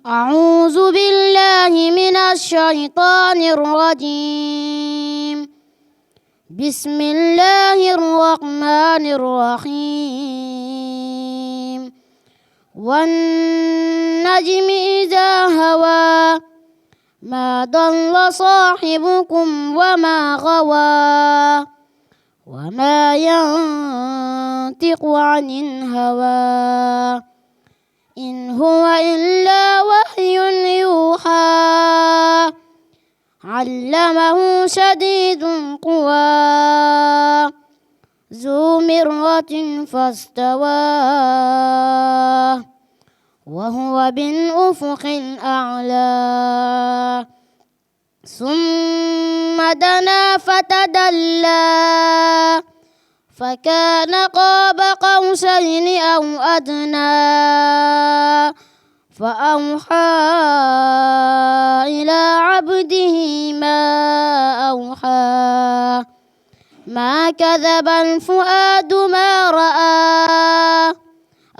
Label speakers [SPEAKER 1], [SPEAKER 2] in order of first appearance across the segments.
[SPEAKER 1] أعوذ بالله من الشيطان الرجيم. بسم الله الرحمن الرحيم. والنجم إذا هوى ما ضل صاحبكم وما غوى وما ينطق عن الهوى إن هو إلا وحي يوحى علمه شديد القوى ذو مرة فاستوى وهو بالأفق الأعلى ثم دنا فتدلى فكان قاب قوسين أو أدنى فأوحى إلى عبده ما أوحى ما كذب الفؤاد ما رأى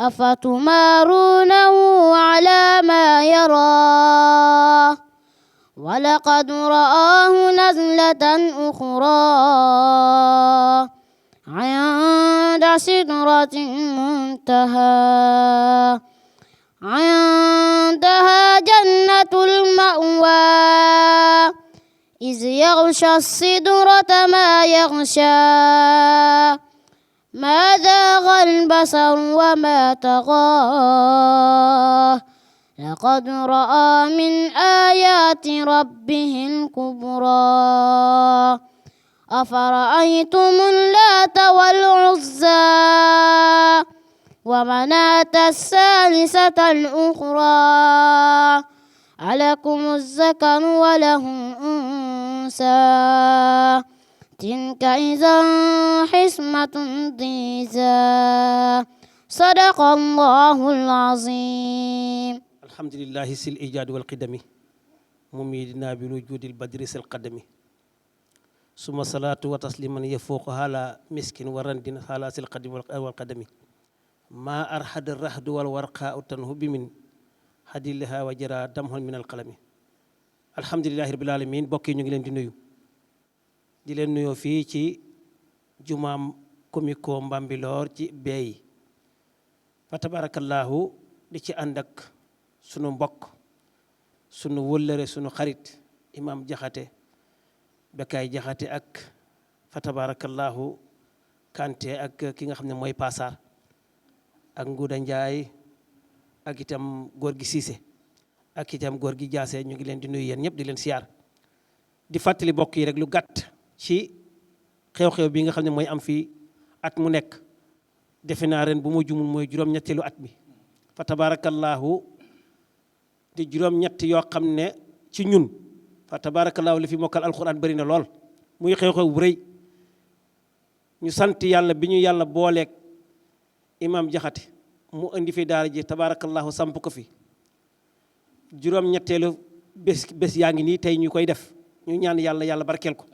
[SPEAKER 1] أفتمارونه على ما يرى ولقد رآه نزلة أخرى عند سدرة المنتهى عندها جنة المأوى إذ يغشى السدرة ما يغشى ما زاغ البصر وما طغى لقد رأى من آيات ربه الكبرى أفرأيتم اللات والعزى ومناة الثالثة الأخرى ألكم الذكر وله الأنثى تلك إذا حسمة ضيزى صدق الله العظيم.
[SPEAKER 2] الحمد لله سل الإيجاد والقدم مميدنا بالوجود البدر سل القدم ثم صلاة وتسليما يفوق على مسكين ورند على سل القدم والقدم ما أرحد الرحد والورقاء تنهب من حدي لها وجرى دمه من القلم. الحمد لله رب العالمين. bokki ñu ngi leen di nuyu di leen nuyoo fii ci jumaam Comico Mbambilor ci beey fa tabarakallahu di ci ànd ak sunu mbokk sunu wëllëre sunu xarit imam Jaxate Bekaay Jaxate ak fa tabarakallahu Kanté ak ki nga xam ne mooy Pasar ak Nguuda Njaay ak itam góor gi Siise ak itam góor gi Jaase ñu ngi leen di nuyu yéen ñëpp di leen siyaar di fàttali bokk yi rek lu gàtt ci xew-xew bi nga xam ne mooy am fii at mu nekk defe naa ren bu mu jumul mooy juróom-ñetteelu at mi fa tabarakallahu di juróom-ñett yoo xam ne ci ñun fa tabarakallahu li fi mokkal alquran bëri na lool muy xew-xew bu rëy ñu sant yàlla bi ñu yàlla booleeg imam Jaxate mu indi fi daara ji tabarakallahu samp ko fi juróom-ñetteelu bés yaa ngi nii tey ñu koy def ñu ñaan yàlla yàlla barkeel ko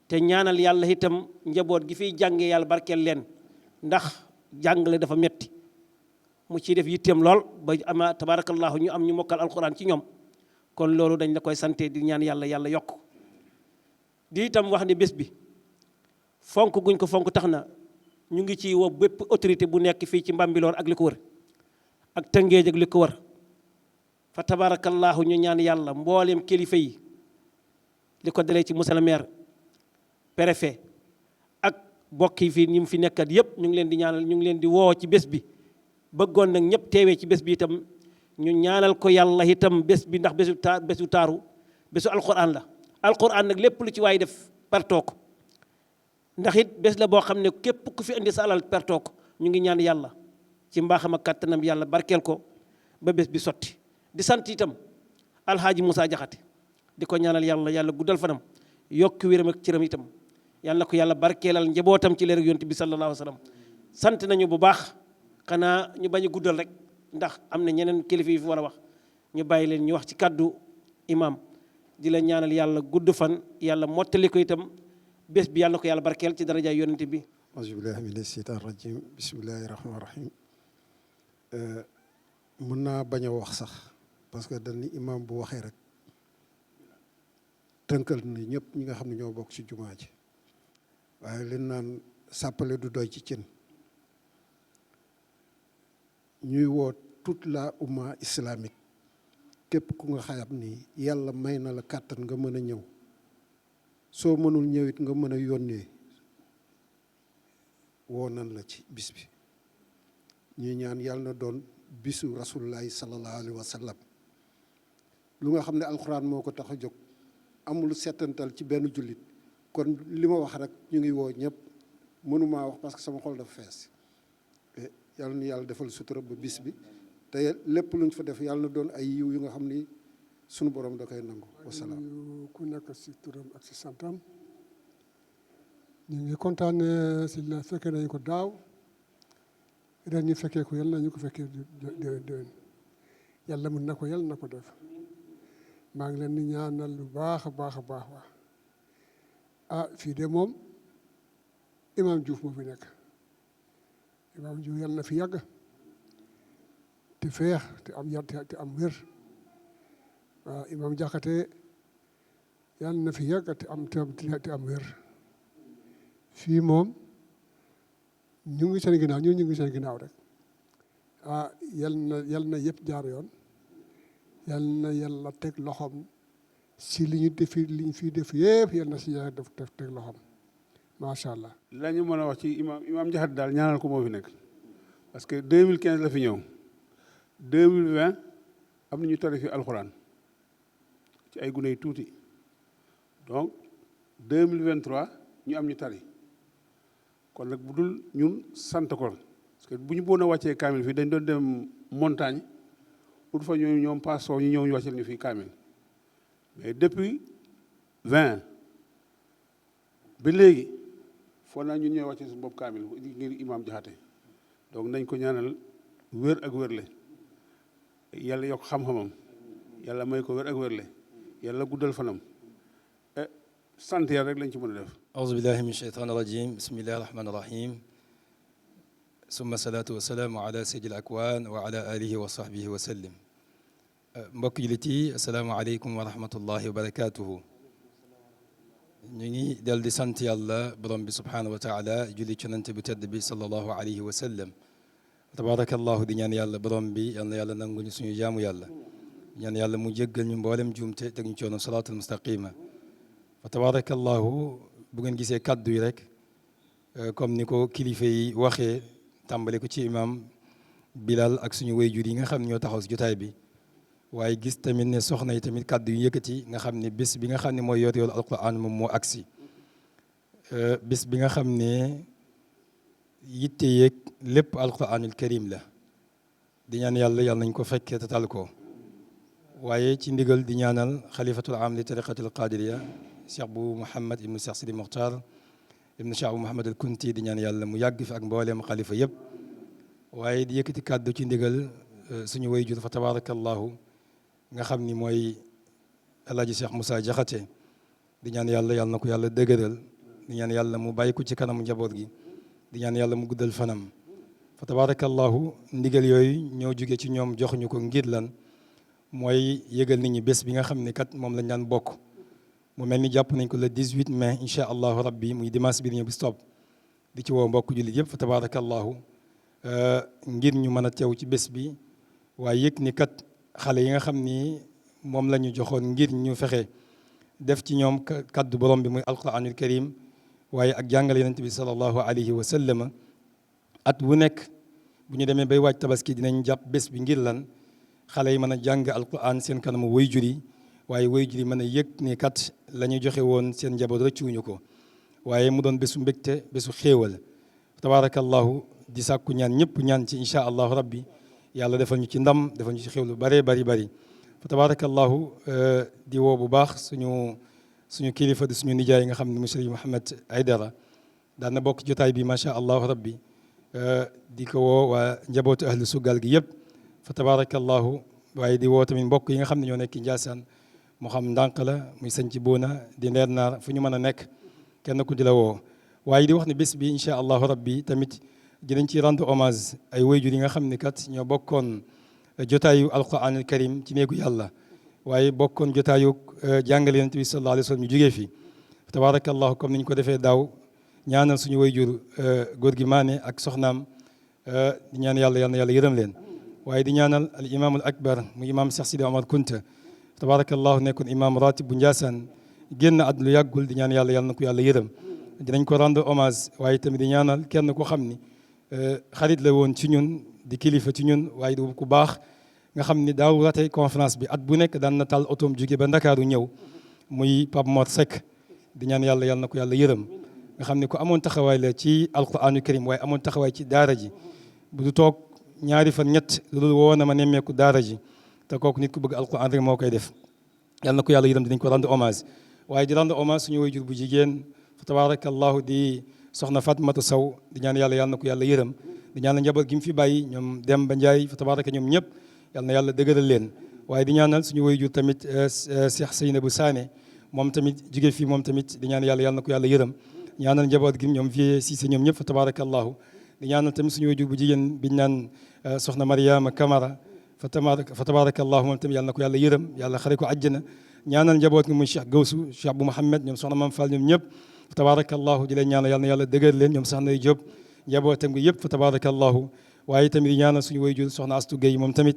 [SPEAKER 2] te ñaanal yàlla itam njaboot gi fiy jàngee yàlla barkeel leen ndax jàngale dafa metti mu ciy def yitteem lool ba ama tabarakallahu ñu am ñu mokkal alquran ci ñoom kon loolu dañ la koy sante di ñaan yàlla yàlla yokk di itam wax ne bés bi fonk guñ ko fonk tax na ñu ngi ci woo bépp autorité bu nekk fii ci Mbambilor ak li ko wër ak Tëngéej ak li ko wër fa tabarakallahu ñu ñaan yàlla mboolem kilifa yi li ko dalee ci monsieur le maire préfet ak bokk yi fii ñi mu fi nekkat yëpp ñu ngi leen di ñaanal ñu ngi leen di woo ci bés bi bëggoon nag ñëpp teewee ci bés bi itam ñu ñaanal ko yàlla itam bés bi ndax bésu taaru bésu alquran la alquran nag lépp lu ci waay def pertoo ko ndax it bés la boo xam ne képp ku fi indi sa alal pertoo ko ñu ngi ñaan yàlla ci mbaaxam ak kàttanam yàlla barkeel ko ba bés bi sotti di sant itam alhaaji Moussa Jaxate di ko ñaanal yàlla yàlla guddal fanam yokk wéram ak cëram itam yàlla na ko yàlla barkeelal njabootam ci leer ak yonent bi sallallahu alayhi wa sallam sant nañu bu baax xanaa ñu bañ a guddal rek ndax am na ñeneen kilifa yi fi war a wax ñu bàyyi leen ñu wax ci kàddu imam di la ñaanal yàlla gudd fan yàlla mottali ko itam bés bi yàlla na ko yàlla barkeel ci darajaay yonent bi.
[SPEAKER 3] auzu billahi mina sheytaan rajim bismillahi rahmaani rahim mën naa bañ a wax sax parce que dañ ni imam bu waxee rek tënkal na ñëpp ñi nga xam ne ñoo bokk ci jumaa ji waaye leen naan sàppale du doy ci cin ñuy woo toute la umma islamique képp ku nga xayam ni yàlla may na la kàttan nga mën a ñëw soo mënul ñëwit nga mën a yónnee woo nan la ci bis bi ñuy ñaan yàlla na doon bisu rasulullahi sallallahu alayhi wa sallam lu nga xam ne alxuraan moo ko tax a jóg amul settantal ci benn jullit kon li ma wax rek ñu ngi woo ñëpp mënumaa wax parce que sama xol dafa fees yàlla na yàlla defal sutura ba bis bi te lépp luñ fa def yàlla na doon ay yiw yu nga xam ni sunu borom da koy nangu wasalaam.
[SPEAKER 4] ku nekk si turam ak si santam ñu ngi kontaan si la fekkee nañu ko daaw ren ñu fekkee ko yàlla nañu ko fekkee déwén yàlla mën na ko yàlla na ko def maa ngi leen di ñaanal lu baax a baax a baax fii de moom Imam Diouf moo fi nekk Imam Diouf yàlla na fi yàgg te feex te am yar te am wér Imam Jaxate yàlla na fi yàgg te am wér fii moom ñu ngi seen ginnaaw ñu ngi seen ginnaaw rek yal na yëpp jaar yoon yal na yàlla teg loxoom si li ñu fi def yëpp yal na si yàlla def teg loxoom macha allah.
[SPEAKER 5] la ñu mën a wax ci imam Jaxate daal ñaanal ko moo fi nekk parce que 2015 la fi ñëw 2020 am na ñu tari fi alxuraan ci ay gune yu tuuti donc 2023 ñu am ñu tari. kon nag bu dul ñun sant ko parce que bu ñu boon a wàccee kaamil fii dañ doon dem montagne ut fa ñoom passoo ñu ñëw ñu wàcceel ñu fii kaamil mais depuis 20 ba léegi foog naa ñun ñooy wàccee suñu bopp kaamil ngir Imam Jaxate donc nañ ko ñaanal wér ak wérle yàlla yokk xam-xamam yàlla may ko wér ak wérle yàlla guddal fanam sant yàlla rek lañ ci mën a def.
[SPEAKER 6] auzu billahi min shaytaani rajim bismillahi rahmaani rahim summa salaatu wasalaamu ala sayyidil akwaan wa ala alihi wa sahbihi wa sallim mbokk jullit yi asalaamu aleykum wa rahmatullahi wa barakatuhu ñu ngi del di sant yàlla borom bi subhaanahu wa taala julli ci yonent bi tedd bi sallallahu alayhi wa sallam tabarakallahu di ñaan yàlla borom bi yal na yàlla nanguñu suñu jaamu yàlla ñaan yàlla mu jéggal ñu mboolem juumte teg ñu coono salaatul mustaqima fa tabarakallahu bu ngeen gisee kàddu yi rek comme ni ko kilifa yi waxee tàmbale ko ci imam Bilal ak suñu wayjur yi nga xam ne ñoo taxaw si jotaay bi waaye gis tamit ne soxna yi tamit kàddu yu yëkkati nga xam ne bés bi nga xam ne mooy yor yoolu alquran moom moo agsi bés bi nga xam ne yitte yeeg lépp alquranul karim la di ñaan yàlla yàlla nañ ko fekkee te tal ko waaye ci ndigal di ñaanal xalifatul am li tariqatul qadiriya cheikh bu Mouhamed ibnu cheikh Sidi Mokhtar ibnu cheikh bu Mouhamed al Kunti di ñaan yàlla mu yàgg fi ak mbooleem xalifa yëpp waaye di yëkkati kàddu ci ndigal suñu wayjur fa tabarakallahu nga xam ni mooy alaaji cheikh Moussa Jaxate di ñaan yàlla yàlla na ko yàlla dëgëral di ñaan yàlla mu bàyyi ko ci kanamu njaboot gi di ñaan yàlla mu guddal fanam fa tabarakallahu ndigal yooyu ñoo jóge ci ñoom joxuñu ko ngir lan mooy yëgal nit ñi bés bi nga xam ne kat moom lañ daan bokk mu mel ni jàpp nañ ko le 18 mai incha allahu rabbi muy dimanche bi ñëw bi stop di ci woo mbokk jullit yëpp fa tabarakallahu ngir ñu mën a teew ci bés bi waaye yëg ni kat xale yi nga xam ni moom la ñu joxoon ngir ñu fexe def ci ñoom kaddu borom bi muy alquranul karim waaye ak jàngale yonent bi sallallahu alayhi wa sallam at wu nekk bu ñu demee bay waaj tabaski dinañ jàpp bés bi ngir lan xale yi mën a jàng alquran seen kanamu wayjur yi waaye wayjur yi mën a yëg ni kat la ñu joxe woon seen njaboot rëccuwuñu ko waaye mu doon bésu mbégte bésu xéewal tabarakallahu di sàkku ñaan ñëpp ñaan ci incha allahu rabbi yàlla defal ñu ci ndam defal ñu ci xéewlu bare bari bari fa tabarakallahu di woo bu baax suñu kilifa di suñu nijaay nga xam ne monsieur Mouhamed Aydara daan na bokk jotaay bi macha allahu rabbi di ko woo waa njabootu ahlu sugal gi yëpp fa tabarakallahu waaye di woo tamit mbokk yi nga xam ne ñoo nekk Njaasaan moo xam ndànk la muy sañ ci boona di ndeer naar fu ñu mën a nekk kenn ku di la woo waaye di wax ne bés bi incha allahu rabbi tamit dinañ ci rendre hommage ay wayjur yi nga xam ne kat ñoo bokkoon jotaayu alquran al karim ci néegu yàlla waaye bokkoon jotaayu jàngale yonent bi sallallahu alayhi wa sallam ñu jógee fi tabarakallahu comme niñ ko defee daaw ñaanal suñu wayjur góor gi maane ak soxnaam di ñaan yàlla yal na yàlla yërëm leen waaye di ñaanal al imam al akbar mu imam Cheikh Sidi Omar Kunta tabarakallahu nekkoon imam ratib bu Ndiassane génn àdduna lu yàggul di ñaan yàlla yal na ko yàlla yërëm dinañ ko rendre hommage waaye tamit di ñaanal kenn ko xam ni xarit la woon ci ñun di kilifa ci ñun waaye du ku baax nga xam ni daaw ratee conférence bi at bu nekk daan na taal otoom jóge ba Ndakaaru ñëw muy Pape Mor Seck di ñaan yàlla yal na ko yàlla yërëm nga xam ne ko amoon taxawaay la ci alquranu karim waaye amoon taxawaay ci daara ji bu du toog ñaari fan ñett loolu woo na ma nemmeeku daara ji te kooku nit ku bëgg alquran rek moo koy def yal na ko yàlla yërëm dinañ ko rendre hommage waaye di rendre hommage suñu wayjur bu jigéen fa tabarakallahu di soxna Fatmata Sow di ñaan yàlla yal na ko yàlla yërëm di ñaan njaboot gi mu fi bàyyi ñoom Demba Ndiaye fa tabaraka ñoom ñëpp yal na yàlla dëgëral leen waaye di ñaanal suñu wayjur tamit Cheikh Seynabou Sané moom tamit jóge fii moom tamit di ñaan yàlla yal na ko yàlla yërëm ñaanal njaboot gi ñoom vie Cissé ñoom ñëpp fa tabarakallahu di ñaanal tamit suñu wayjur bu jigéen biñ naan soxna Mariama Camara fa tabarakallahu moom tamit yàlla na ko yàlla yërëm yàlla xare ko àjjana ñaanal njaboot gi muy Cheikh Gawsu Cheikh Abou Mouhamed ñoom soxna Mam Fall ñoom ñëpp fa tabarakallahu di leen ñaanal yàlla na yàlla dëgër leen ñoom soxna Diop njabootam gi yëpp fa tabarakallahu waaye tamit di ñaanal suñu wayjur soxna Astu Gueye moom tamit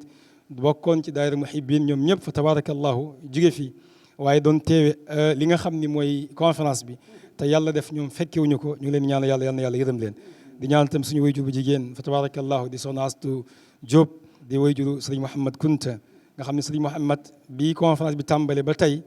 [SPEAKER 6] bokkoon ci daayira muhibbin ñoom ñëpp fa tabarakallahu jóge fii waaye doon teewe li nga xam ni mooy conférence bi te yàlla def ñoom fekkewuñu ko ñu ngi leen ñaanal yàlla yal na yàlla yërëm leen di ñaanal tam suñu wayjur bu jigéen fa tabarakallahu di soxna Astu Diop di wayjuru Sëriñ Mouhamad Kunta nga xam ne Sëriñ Mouhamad bi conférence bi tàmbale ba tey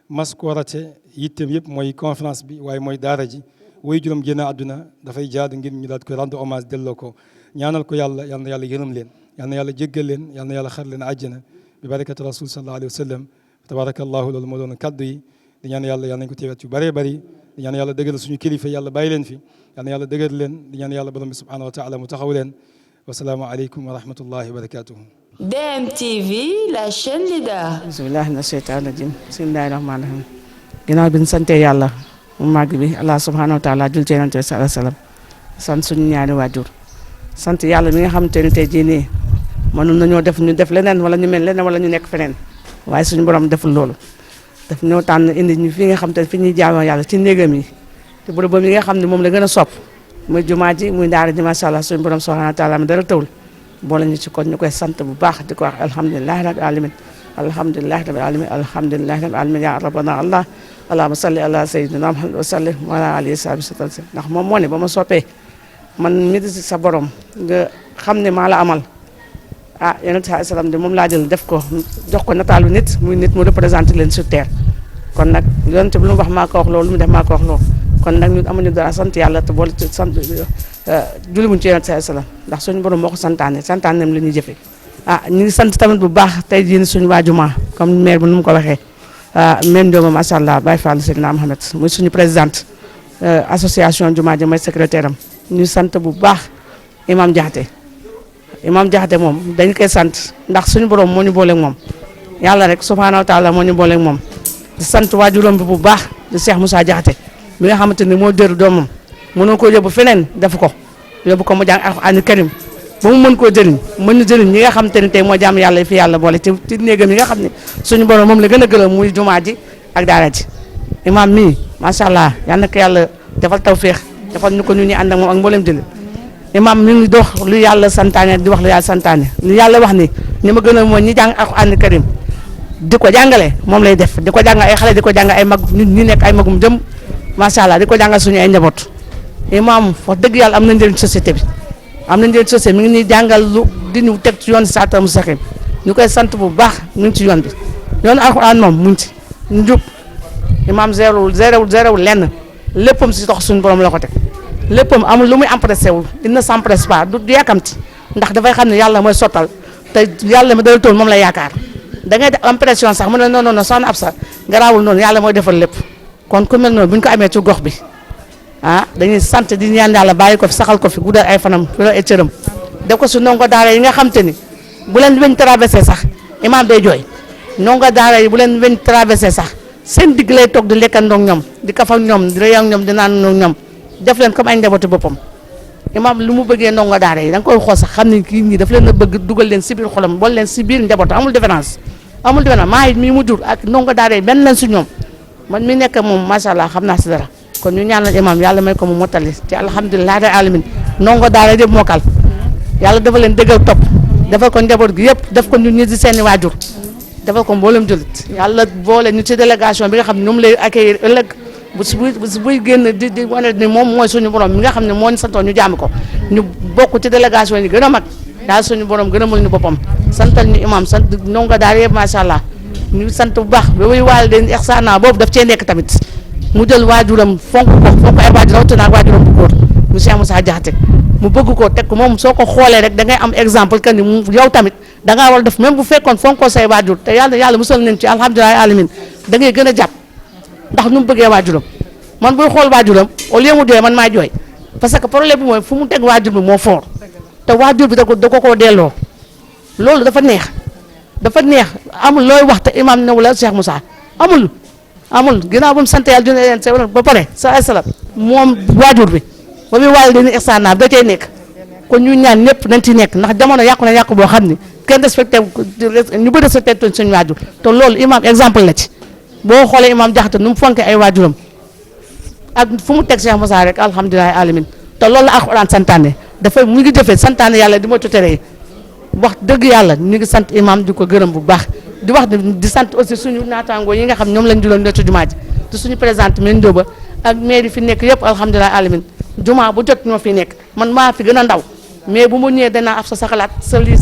[SPEAKER 6] mas ko rate yitteem yëpp mooy conférence bi waaye mooy daara ji wayjuram génn àdduna dafay jaadu ngir ñu daal koy rendre hommage delloo ko ñaanal ko yàlla yal na yàlla yërëm leen yal na yàlla jéggal leen yal na yàlla xar leen àjjana bi barakati rasul sallallahu alayhi wa sallam tabarakallahu loolu moo doon kaddu yi di ñaan yàlla yal nañ ko teewet yu bëree bëri di ñaan yàlla dëgëral suñu kilifa yàlla bàyyi leen fi yal na yàlla dëgër leen di ñaan yàlla borom bi subhanahu wa taala mu taxaw leen wasalaamu aleykum wa rahmatullahi wa barakatuhu
[SPEAKER 7] DMTV, la chaîne leader.
[SPEAKER 8] bismillahi mina sheytaani rajim bismillahi rahmaani rahim ginnaaw bi ñu sante yàlla mu màgg bi allah subhanahu wa taala jul ci yonent bi sallallahu alayhi wasallam sant suñu ñaari waajur sant yàlla mi nga xamante ne tey jii nii mënoon nañoo def ñu def leneen wala ñu mel leneen wala ñu nekk feneen waaye suñu borom deful loolu daf ñoo tànn indi ñu fi nga xam te fi ñuy jaamoo yàlla ci néegam yi te bërëb yi nga xam ne moom la gën a sopp muy jumaa ji muy daara ji macha allah suñu borom subhanahu wa taala mi dara tawul boole ñu ci kon ñu koy sant bu baax di ko wax alhamdulilahi rabbil alamin alhamdulilahi rabbil alamin alhamdulilahi rabbil alamin ya rabbana allah allahumma salli ala sayyidina muhammad wa sallim wa ala alihi wa sahbihi ndax moom moo ne ba ma soppee man mi di sa borom nga xam ne maa la amal ah yonent bi salaam de moom laa jël def ko jox ko nataalu nit muy nit mu représenté leen sur terre kon nag yonent bi lu mu wax maa ko wax loolu lu mu def maa ko wax loolu kon nag ñun amuñu dara sant yàlla te boole ci sant julli muñ ci yonent bi salaam ndax suñu borom moo ko santaaneem la ñuy jëfee ah ñu ngi sant tamit bu baax tey jii suñu waa jumaa comme maire bi nu mu ko waxee même Ndioma macha allah Baye Fall Seydina Mohamed muy suñu présidente association jumaa ji may secrétaire am ñu sant bu baax imam Jaxate moom dañ koy sant ndax suñu borom moo ñu booleeg moom yàlla rek subhanahu wa taala moo ñu booleeg moom di sant waajuram bi bu baax di Cheikh Moussa Jaxate mi nga xamante ni moo jër doomam mënoo ko yóbbu feneen def ko yóbbu ko mu jàng alxuraan karim ba mu mën koo jëriñ mën ñu jëriñ ñi nga xamante ni tey moo jaam yàlla fi yàlla boole ci néegam yi nga xam ne suñu borom moom la gën a gërëm muy jumaa ji ak daara ji imam mii macha allah yal na ko yàlla defal tawféex defal ñu ko ñu ñuy ànd ak moom ak mboolem jëli imam mi ngi dox lu yàlla santaane di wax lu yàlla santaane lu yàlla wax ni ñi ma gën a mooy ñi jàng alxuraan karim di ko jàngale moom lay def di ko jàngal ay xale di ko jàngal ay mag nit ñi nekk ay magum jëm macha allah di ko jàngal suñu ay njaboot imam wax dëgg yàlla am na njëriñ société bi am na njëriñ société mi ngi ñuy jàngal lu di ñu teg ci yoon saatam saxim ñu koy sant bu baax mu ngi ci yoon bi yoonu alxuraan moom mu ngi ci njub imam zérewul lenn léppam si dox suñu borom la ko teg léppam amul lu muy empressé wul il ne s'empresse pas du yàkkamti ndax dafay xam ne yàlla mooy sottal te yàlla mi dara tool moom la yaakaar da ngay def impression sax mu ne non non soxna ab sax garaawul noonu yàlla mooy defal lépp kon ku mel noonu bu ñu ko amee ci gox bi ah dañuy sant di ñaan yàlla bàyyi ko fi saxal ko fi guddal ay fanam guddal ay cëram def ko su ndongo daara yi nga xam te ni bu leen weñ traversé sax imam day jooy ndongo daara yi bu leen weñ traversé sax seen digg lay toog di lekkandoo ak ñoom di kaf ak ñoom di rëy ak ñoom di naan ak ñoom def leen comme ay njabootu boppam imam lu mu bëggee ndongo daara yi da nga koy xool sax xam ne kii ñii daf leen a bëgg dugal leen si biir xolam boole leen si biir njaboot amul différence maa it mii mu jur ak ndongo daara yi benn lañ si ñoom man mi nekk moom macha allah xam naa si dara kon ñu ñaanal imam yàlla may ko mu mottali te alhamdulilah rabbil alamin ndongo daara yëpp mokkal yàlla dafa leen dëggal topp dafa ko njaboot gi yëpp daf ko ñun ñi di seeni waajur dafa ko mboolem jullit yàlla boole ñu ci délégation bi nga xam ne ñoom lay accueillir ëllëg buy génn di wane ni moom mooy suñu borom mi nga xam ne moo ñu santoon ñu jaami ko ñu bokk ci délégation yi gën a mag daal suñu borom gën a mën ñu boppam santal ñu imam sant ndongo daara yëpp macha allah ñu sant bu baax ba muy waal den ixsaana boobu daf cee nekk tamit mu jël waajuram fonk ay waajur rawatina ak waajuram bu góor mu Cheikh Moussa Diakhaté mu bëgg koo teg ko moom soo ko xoolee rek da ngay am exemple que ni yow tamit da ngaa war a def même bu fekkoon fonkoo say waajur te yàlla musal nañ ci alhamdulilah alamin da ngay gën a jàpp ndax nu mu bëggee waajuram man buy xool waajuram au lieu mu jooy man maa jooy parce que problème bi mooy fu mu teg waajur bi moo fort te waajur bi da ko koo delloo loolu dafa neex amul looy wax te imam new la Cheikh Moussa amul ginnaaw ba mu sant yàlla dina leen sa ba pare sa salaam moom waajur bi ba muy waale dañuy ixsaanaam da cay nekk kon ñu ñaan ñëpp nañ ci nekk ndax jamono yàqu na yàqu boo xam ni kenn respecté ñu bëri respecté toon suñu waajur te loolu imam exemple la ci boo xoolee imam Diakhaté nu mu fonke ay waajuram ak fu mu teg Cheikh Moussa rek alhamdulilah alamin te loolu la alxuraan santaane dafay mu ngi jëfee santaane yàlla di ma tuteree wax dëgg yàlla ñu ngi sant imam di ko gërëm bu baax di wax di sant aussi suñu naataangoo yi nga xam ñoom lañ juloon ci jumaa ji te suñu présidente men Njóoba ak maire yi fi nekk yëpp alhamdulilah alamin jumaa bu jot ñoo fi nekk man maa fi gën a ndaw mais bu mu ñëwee danaa af sa xalaat sa lii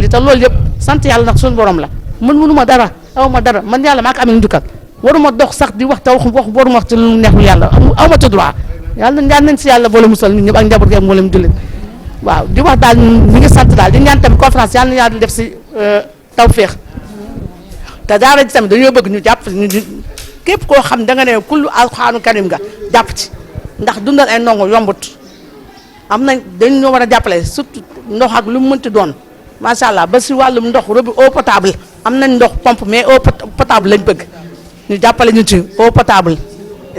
[SPEAKER 8] te loolu yëpp sant yàlla nag suñu borom la mënuma dara aw ma dara man yàlla maa ko amee njukkal waruma dox sax di wax te waruma wax ci lu neexul yàlla aw ma ci droit yàlla nañ si yàlla boole musal ñun ñëpp ak njaboot gi ak mboolem jullit waaw di wax daal ñi ngi sant daal di ñaan tamit conférence yàlla na yàlla def si tawféex te daara ji tamit dañoo bëgg ñu jàpp ñu képp koo xam da nga ne kullu alxuraanu karim nga jàpp ci ndax dundal ay ndongo yombut am nañ dañu war a jàppale surtout ndox ak lu mu mënti doon macha allah ba si wàllum ndox robinet eau potable am nañ ndox pompe mais eau potable lañ bëgg ñu jàppale ñu ci eau potable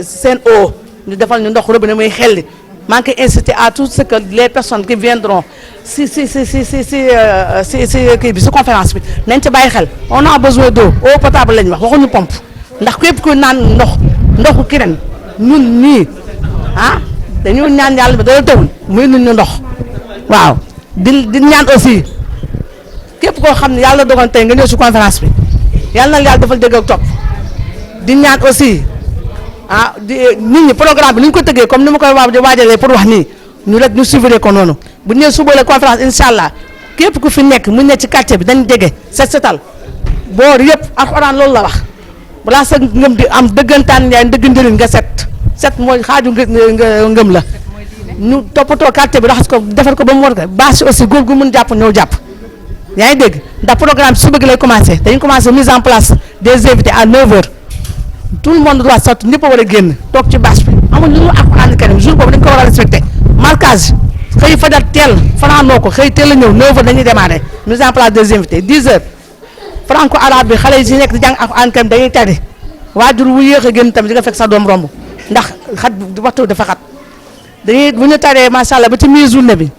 [SPEAKER 8] seen eau ñu defal ñu ndox robinet muy xelli maa ngi koy inciter à tout ce que les personnes qui viendront si kii bi si conférence bi nañ ci bàyyi xel on a besoin d'eau eau potable lañ wax waxuñu pompe ndax képp ku naan ndoxu kireen ñun nii dañu ñaan yàlla bi dara tawul muy nuñ ñu ndox waaw di ñaan aussi képp koo xam ne yàlla dogal tey nga ñëw si conférence bi yàlla na yàlla defal dégg ak topp di ñaan aussi nit ñi programme bi ni ñu ko tëggee comme ni ma koy waajalee pour wax nii ñu suivre ko noonu bu ñu nee suba la conférence incha allah képp ku fi nekk mu ne ci quartier bi dañ jege setal boor yëpp alxuraan loolu la wax balaa sa ngëm di am dëggantaan yaay dëgg njëriñ nga set mooy xaaju ngëm la ñu toppatoo quartier bi raxas ko defar ko ba mu war ko bâche aussi góor gu mën jàpp ñëw jàpp yaa ngi dégg ndax programme bi suba gi lay commencé dañu commencé mise en place des invités à 9h tout le monde doit sortir ñëpp a war a génn toog ci bâche bi amuñ lu ñu alxuraan karim jour boobu dañ ko war a respecté marquage xëy fajar teel fanaanoo ko xëy teel a ñëw 9h dañuy démarrer mise en place des invités 10h franco arabe bi xale yi si nekk di jàng alxuraan karim dañuy tari waajur wu yéex a génn tamit di nga fekk sa doom romb ndax waxtu dafa xat dañuy bu ñu taree macha allah ba ci mi journée bi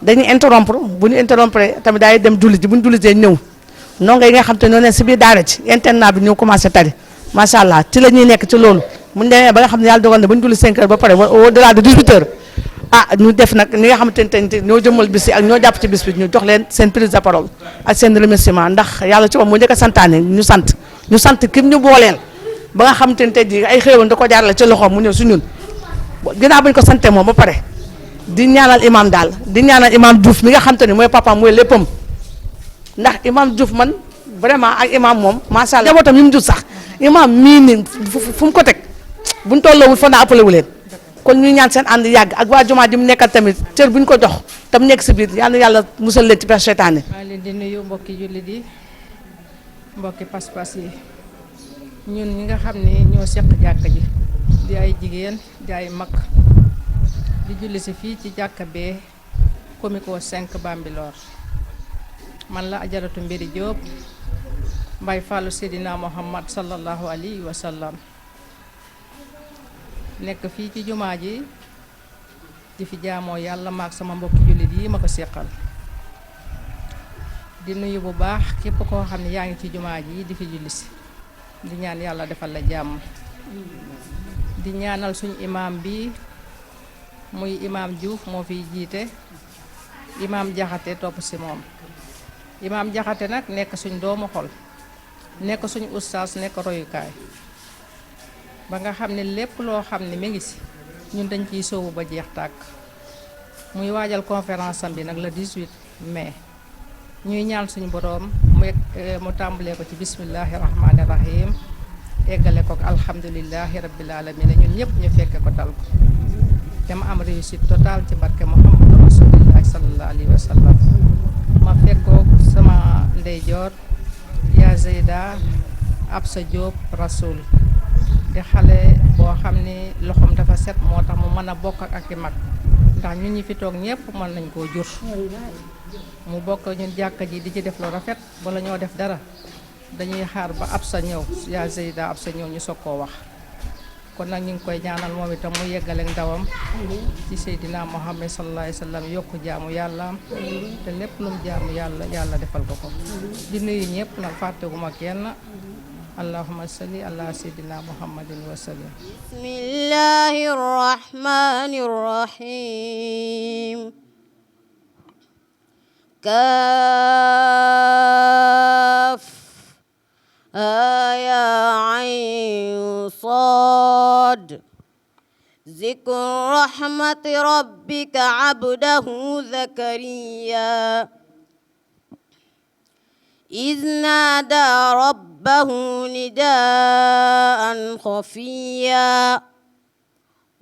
[SPEAKER 8] dañuy interrompre bu ñu interrompre tamit daay dem julli ji bu ñu jullitee ñëw ndongo yi nga xam te ñoo ne si biir daara ci internat bi ñëw commencé tari macha allah ci la ñuy nekk ci loolu bu ñu demee ba nga xam ne yàlla dogal na ba ñu julli 5 heures ba pare au delà de 18 heures ñu def nag ñi nga xamante ne ñoo jëmmal bis yi ak ñoo jàpp ci bis bi ñu jox leen seen prise de parole ak seen remerciement ndax yàlla ci moom moo njëkk a santaane ñu sant kim ñu booleel ba nga xamante ne tey jii ay xéewal da ko jaarale ci loxoom mu ñëw su ñun ginnaaw bañ ko sante moom ba pare di ñaanal imam daal di ñaanal imam Diouf mi nga xamante ni mooy papaam mooy léppam ndax imam Diouf man vraiment ak imam moom macha allah njabootam yi mu jur sax imam mii nii fu mu ko teg buñ tolloowul fa naa appelé wu leen kon ñu ñaan seen ànd yàgg ak waa jumaa ji mu nekkal tamit cër buñ ko jox tam nekk si biir yal na yàlla musal leen ci pexe seytaane.
[SPEAKER 9] maa ngi leen di nuyu mbokki jullit yi mbokki pas-pas yi ñun ñi nga xam ne ñoo seq jàkka ji di ay jigéen di ay mag di julli si fii ci jàkka bee Comico 5 Bambilor man la Ajaratu Mbiri Diop Mbay Fallu Seydina Muhammad sallallahu alayhi wa sallam nekk fii ci jumaa ji di fi jaamoo yàlla maak sama mbokki jullit yi ma ko seqal di nuyu bu baax képp koo xam ne yaa ngi ci jumaa ji di fi julli si di ñaan yàlla defal la jàmm di ñaanal suñu imaam bi muy imaam Diouf moo fiy jiite imaam Jaxate topp si moom imaam Jaxate nag nekk suñ doomu xol nekk suñu ustaas nekk royukaay ba nga xam ne lépp loo xam ne mi ngi si ñun dañ ciy sóobu ba jeex tàkk muy waajal conférence am bi nag le 18 mai ñuy ñaan suñu boroom mu tàmbalee ko ci bismillahi rahmaani rahim eggale ko alhamdulillahi rabbil alamin ñun ñëpp ñu fekke ko dal ko te ma am réussite totale ci barke muhammadu rasulillahi sallallahu alayhi wa sallam ma fekkoog sama ndeyjoor yaa Zeyda Absa Diop rasul di xale boo xam ni loxoom dafa set moo tax mu mën a bokk ak i mag ndax ñun ñi fi toog ñëpp mën nañ koo jur mu bokk ñun jàkka ji di ci def lu rafet bala ñoo def dara dañuy xaar ba Absa ñëw yaa Zeyda Absa ñëw ñu soog koo wax kon nag ñu ngi koy ñaanal moom itam mu yeggale ndawam ci Seydina Muhammad sallallahu alayhi wa sallam yokku jaamu yàllaam te lépp lu mu jaamu yàlla defal ko ko di nuyu ñëpp nag fàttewuma kenn allahumma salli ala Seydina Muhammadin wa sallim
[SPEAKER 1] bismillahir rahmanir rahim kaaf ya ayn sad zikru rahmati rabbika abdahu zakariya إذ نادى ربه نداء خفيا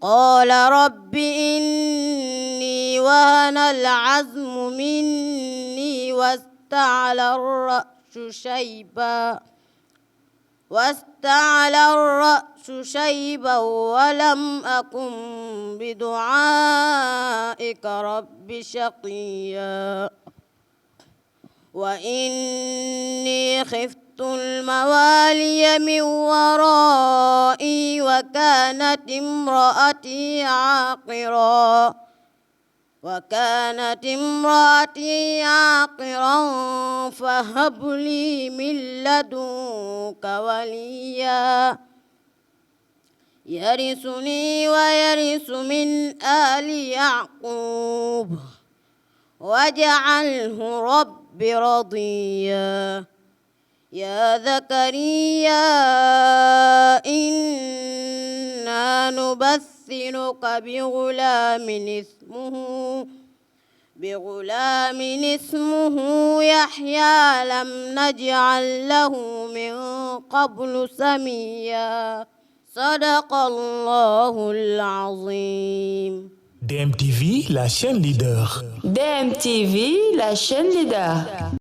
[SPEAKER 1] قال رب إني وهن العزم مني واستعلى الرأس شيبا ولم أكن بدعائك رب شقيا وإني خفت الموالي من ورائي وكانت امرأتي عاقرا فهب لي من لدنك وليا يرثني ويرث من آل يعقوب واجعله رب رضيا يا زكريا إنا نبثلك بغلام اسمه يحيى لم نجعل له من قبل سميا صدق الله العظيم.
[SPEAKER 10] DMTV, la chaîne leader.
[SPEAKER 7] DMTV, la chaîne leader.